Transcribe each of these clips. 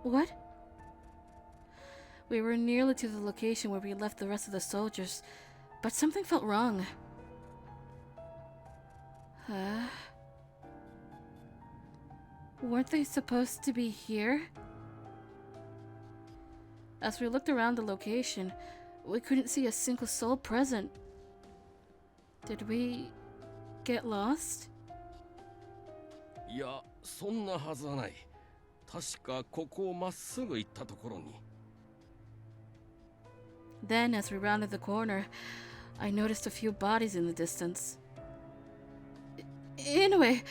What? We were nearly to the location where we left the rest of the soldiers, but something felt wrong. Weren't they supposed to be here? As we looked around the location, we couldn't see a single soul present. Did we get lost? いや、そんなはずはない。確かここをまっすぐ行ったところに。Then, as we rounded the corner, I noticed a few bodies in the distance. Inoue,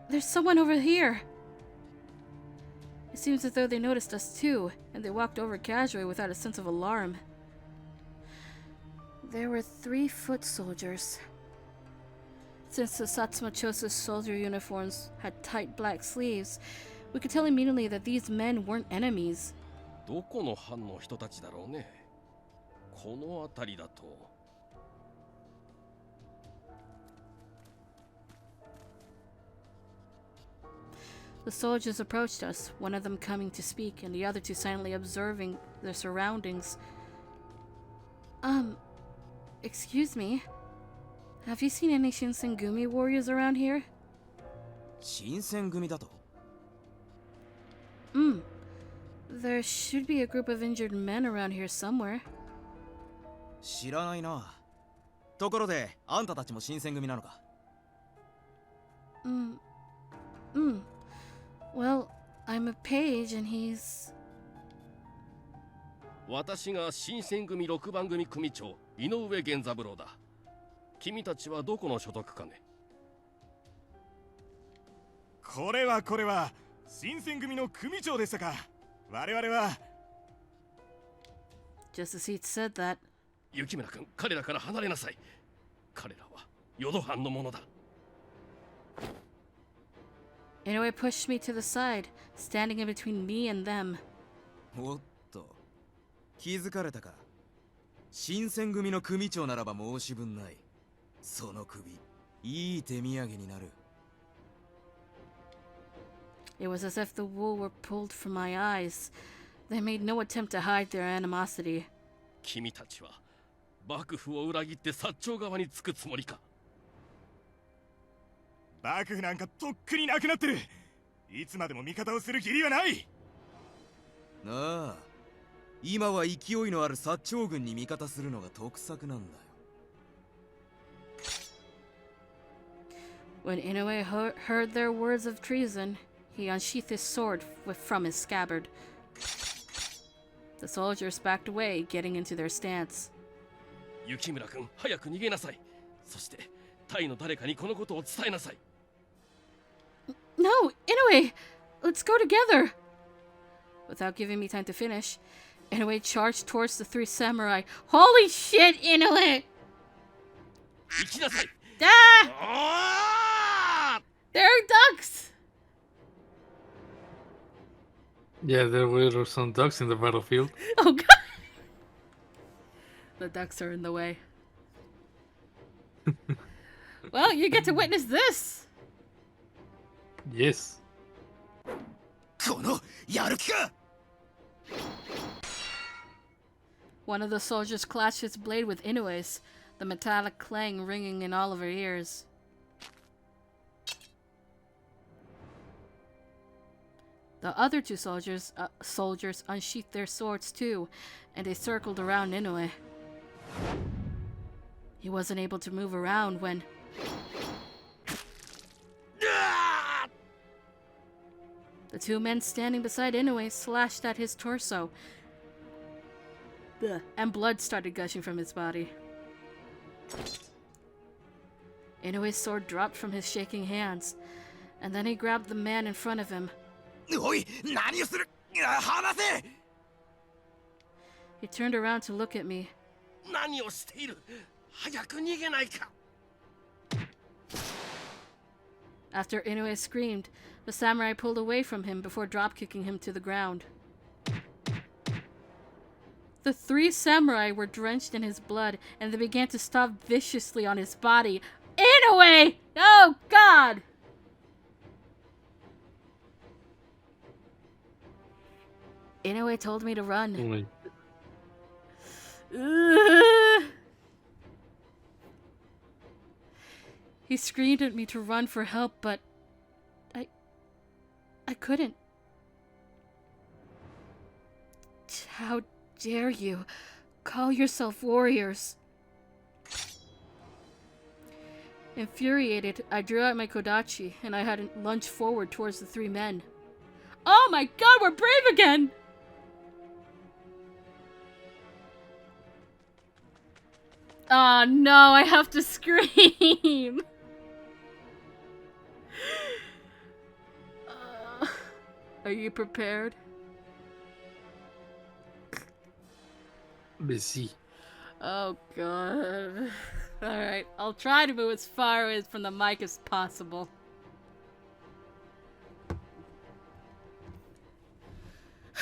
there's someone over here. It seems as though they noticed us too, and they walked over casually without a sense of alarm. There were 3 foot soldiers. Since the Satsuma Chosa's soldier uniforms had tight black sleeves, we could tell immediately that these men weren't enemies. どこの班の人たちだろうね。この辺りだと。The soldiers approached us, one of them coming to speak and the other two silently observing their surroundings. Excuse me. Have you seen any Shinsengumi warriors around here? Shinsengumi だと? There should be a group of injured men around here somewhere. 知らないな。ところで、あんたたちも新選組なのか? Well, I'm a page and he's... 私が新選組6番組組長井上源三郎だ。君たちはどこの所属かね？これは新選組の組長でしたか。我々は Just as he'd said that. 雪村君、彼らから離れなさい。彼らは淀藩のものだ。Inoue pushed me to the side, standing in between me and them. おっと、気づかれたか。新選組の組長ならば申し分ない。その首、いい手土産になる。It was as if the wool were pulled from my eyes. They made no attempt to hide their animosity. 君たちは幕府を裏切って薩長側につくつもりか？幕府なんかとっくになくなってる。いつまでも味方をする義理はない。なあ、今は勢いのある薩長軍に味方するのが得策なんだよ。When Inoue heard their words of treason, he unsheathed his sword from his scabbard. The soldiers backed away, getting into their stance. 雪村君、早く逃げなさい。そして、タイの誰かにこのことを伝えなさい。No, Inoue! Let's go together! Without giving me time to finish, Inoue charged towards the 3 samurai. Holy shit, Inoue! 行きなさい。There are ducks! Yeah, there were some ducks in the battlefield. Oh god! The ducks are in the way. Well, you get to witness this! Yes. このやる気か! One of the soldiers clashed his blade with Inoue's, the metallic clang ringing in all of her ears. The other 2 soldiers unsheathed their swords too, and they circled around Inoue. He wasn't able to move around when... The 2 men standing beside Inoue slashed at his torso, and blood started gushing from his body. Inoue's sword dropped from his shaking hands, and then he grabbed the man in front of him. おい、何をする！離せ！ He turned around to look at me. 何をしている？早く逃げないか！ After Inoue screamed, the samurai pulled away from him before drop-kicking him to the ground. The 3 samurai were drenched in his blood, and they began to stomp viciously on his body. Inoue! Oh, God! Inoue told me to run. Oh my. He screamed at me to run for help, but I couldn't. How dare you call yourself warriors? Infuriated, I drew out my kodachi and I had lunged forward towards the three men. Oh my god, we're brave again! Oh no, I have to scream! Are you prepared? Busy. Oh god. Alright, I'll try to move as far away from the mic as possible.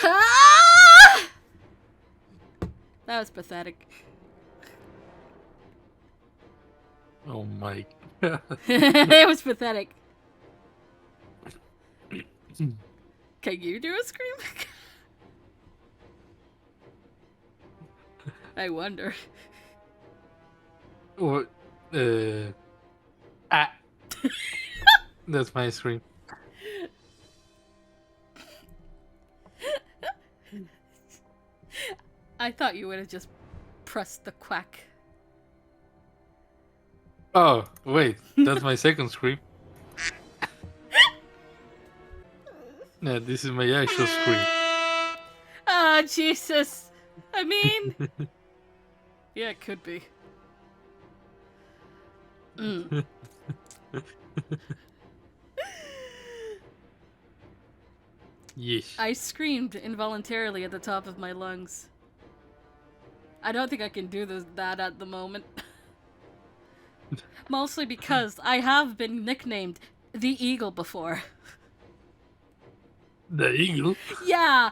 Ah! That was pathetic. Oh my. It was pathetic. Can you do a scream? I wonder. What? Ah. That's my scream. I thought you would have just pressed the quack. Oh, wait. That's my second scream. No, this is my actual scream. Oh, Jesus. I mean... yeah, it could be. Yes. I screamed involuntarily at the top of my lungs. I don't think I can do that at the moment. Mostly because I have been nicknamed the Eagle before. The eagle? Yeah!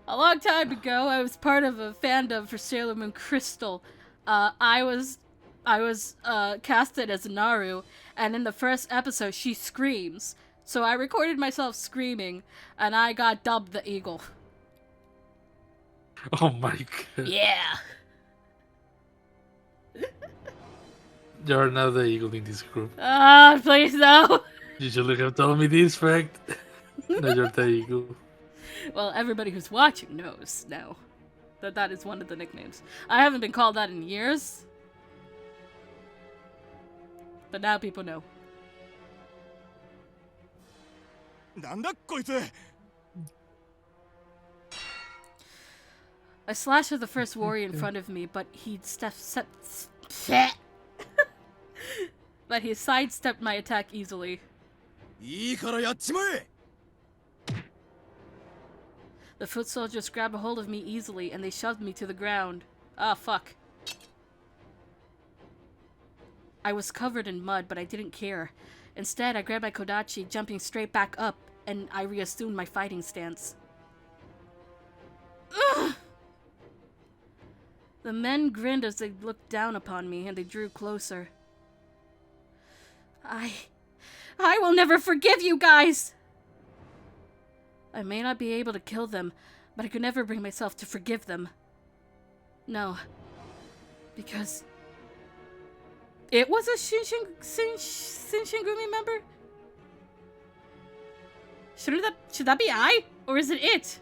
A long time ago, I was part of a fandom for Sailor Moon Crystal. I was casted as Naru, and in the first episode, she screams. So I recorded myself screaming, and I got dubbed the Eagle. Oh my god. Yeah! You're now the eagle in this group. Ah, please no! You should have told me this fact. Now you're the eagle. Well, everybody who's watching knows now that that is one of the nicknames. I haven't been called that in years, but now people know. なんだこいつ I slashed at the first warrior in front of me, but but he sidestepped my attack easily. いいからやっちまえ The foot soldiers grabbed a hold of me easily, and they shoved me to the ground. Ah, fuck. I was covered in mud, but I didn't care. Instead, I grabbed my kodachi, jumping straight back up, and I reassumed my fighting stance. Ugh! The men grinned as they looked down upon me, and they drew closer. I will never forgive you guys! I may not be able to kill them, but I could never bring myself to forgive them. No. Because... it was a Shinsengumi member? Should that be I? Or is it it?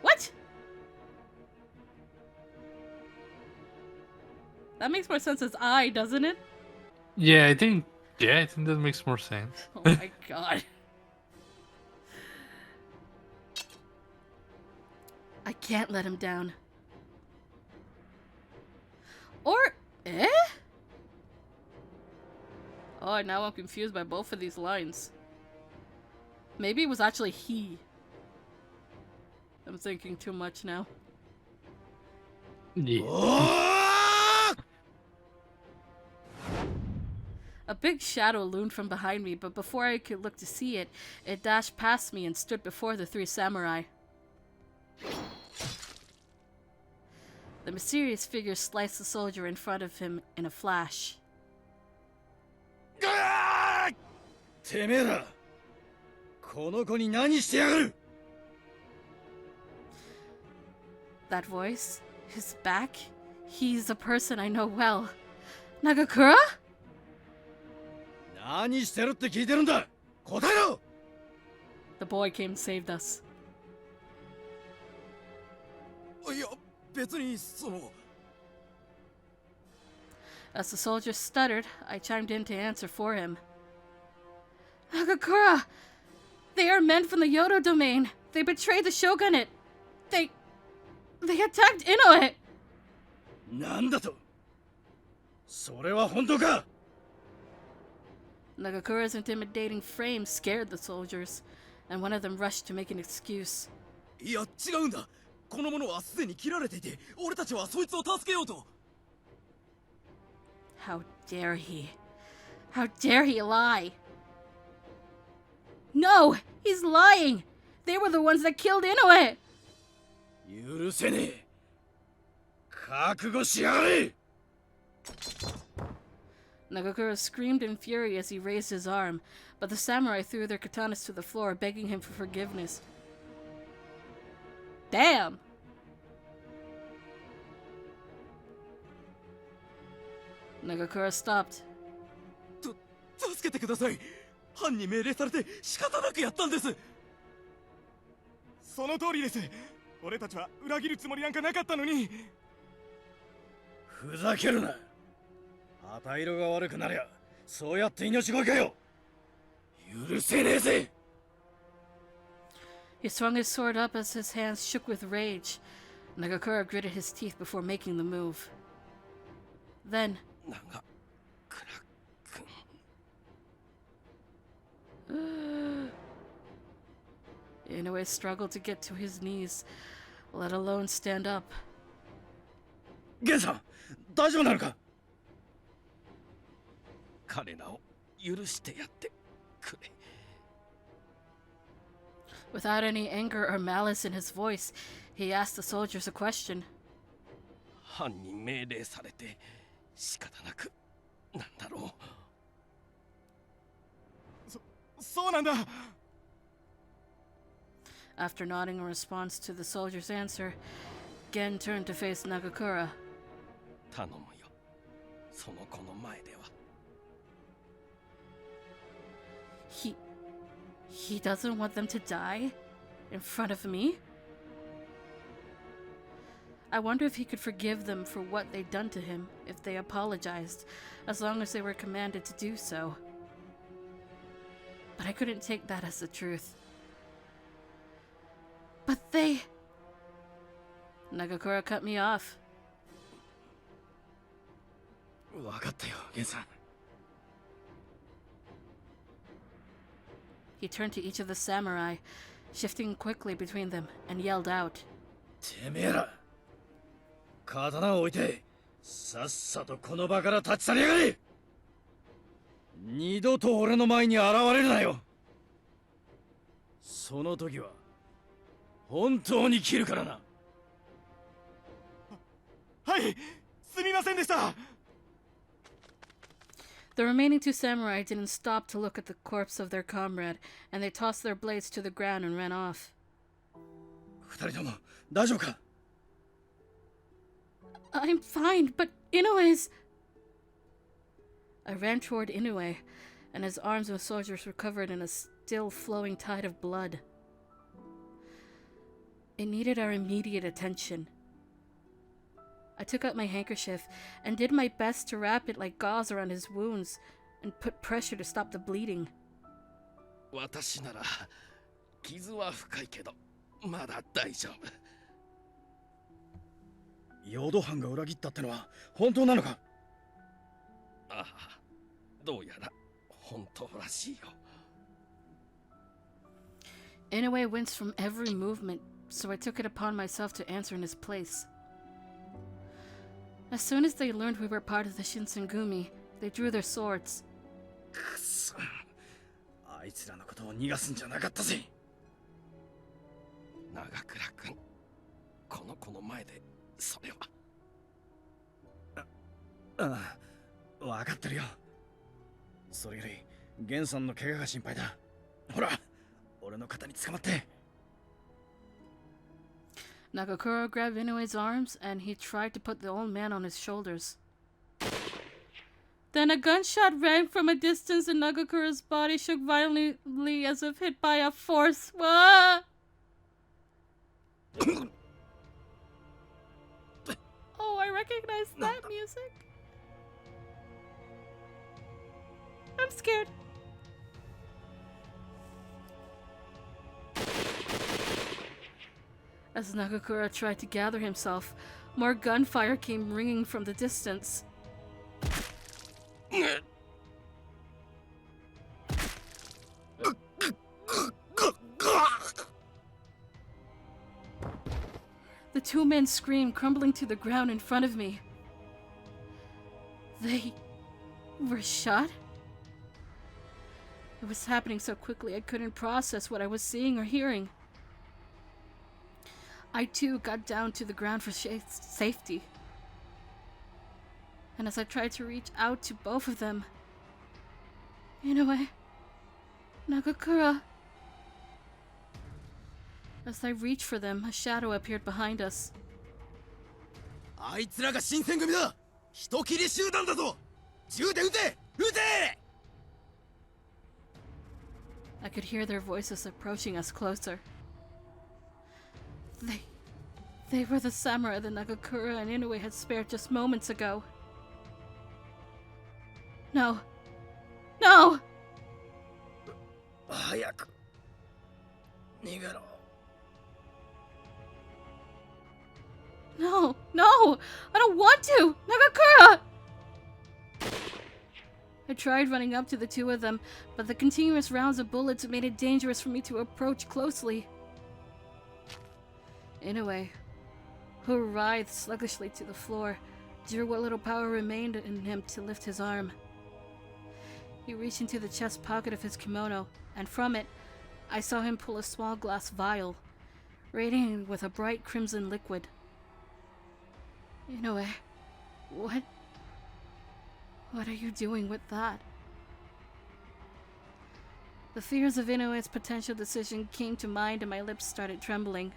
What? That makes more sense as I, doesn't it? Yeah, I think that makes more sense. Oh my god. I can't let him down. Or, eh? Oh, now I'm confused by both of these lines. Maybe it was actually he. I'm thinking too much now. Yeah. A big shadow loomed from behind me, but before I could look to see it, it dashed past me and stood before the three samurai. The mysterious figure sliced the soldier in front of him in a flash. てめえらこの子に何してやがる That voice, his back, he's a person I know well. Nagakura? 何してるって聞いてるんだ答えろ The boy came and saved us. いや別にその As the soldier stuttered, I chimed in to answer for him. Nagakura! They are men from the Yodo domain. They betrayed the shogunate. They attacked Inoue. なんだとそれは本当か Nagakura's intimidating frame scared the soldiers, and one of them rushed to make an excuse. いや違うんだこの者はすでに切られていて俺たちはそいつを助けようと How dare he? How dare he lie? No! He's lying! They were the ones that killed Inoue! 許せねえ覚悟しやがれ Nagakura screamed in fury as he raised his arm, but the samurai threw their katanas to the floor, begging him for forgiveness. Damn! Nagakura stopped. 助けてください犯に命令されて仕方なくやったんですその通りです。俺たちは裏切るつもりなんかなかったのに。ふざけるな旗色が悪くなりゃそうやって命乞いかよ許せねえぜ He swung his sword up as his hands shook with rage. Nagakura gritted his teeth before making the move. Then, 長倉君 Inoue struggled to get to his knees, let alone stand up. ゲンさん大丈夫なのか彼らを許してやってくれ Without any anger or malice in his voice, he asked the soldiers a question. 犯に命令されて仕方なくなんだろうそうなんだ。After nodding in response to the soldier's answer, Gen turned to face Nagakura. 頼むよその子の前では He doesn't want them to die? In front of me? I wonder if he could forgive them for what they'd done to him, if they apologized, as long as they were commanded to do so. But I couldn't take that as the truth. But they... Nagakura cut me off. 分かったよゲンさん He turned to each of the samurai, shifting quickly between them, and yelled out. てめえら刀を置いてさっさとこの場から立ち去りやがれ二度と俺の前に現れるなよその時は本当に切るからなはい、すみませんでした。The remaining two samurai didn't stop to look at the corpse of their comrade, and they tossed their blades to the ground and ran off. 二人とも大丈夫か I'm fine, but Inoue's... I ran toward Inoue, and his arms and soldiers were covered in a still flowing tide of blood. It needed our immediate attention. I took out my handkerchief and did my best to wrap it like gauze around his wounds and put pressure to stop the bleeding. 私なら傷は深いけどまだ大丈夫ヨド藩が裏切ったってのは本当なのかああどうやら本当らしいよ Inoue winced from every movement, so I took it upon myself to answer in his place. As soon as they learned we were part of the Shinsengumi, they drew their swords. くそあいつらのことを逃がすんじゃなかったぜ長倉君この子の前でそれはああ分かってるよそれよりゲンさんの怪我が心配だほら俺の肩に捕まって。 Nagakura grabbed Inoue's arms and he tried to put the old man on his shoulders. Then a gunshot rang from a distance and Nagakura's body shook violently as if hit by a force. Ah! Oh, I recognize that music. I'm scared. As Nagakura tried to gather himself, more gunfire came ringing from the distance. The two men screamed, crumbling to the ground in front of me. They were shot? It was happening so quickly I couldn't process what I was seeing or hearing. I too got down to the ground for safety. And as I tried to reach out to both of them, Inoue, Nagakura. As I reached for them, a shadow appeared behind us. あいつらが新選組だ。人斬り集団だぞ。銃で撃て、撃て。 I could hear their voices approaching us closer. They were the samurai that Nagakura and Inoue had spared just moments ago. No. No! 早く逃げろ。 No! No! I don't want to! Nagakura! I tried running up to the two of them, but the continuous rounds of bullets made it dangerous for me to approach closely. Inoue, who writhed sluggishly to the floor, drew what little power remained in him to lift his arm. He reached into the chest pocket of his kimono, and from it, I saw him pull a small glass vial, radiating with a bright crimson liquid. Inoue, what are you doing with that? The fears of Inoue's potential decision came to mind and my lips started trembling.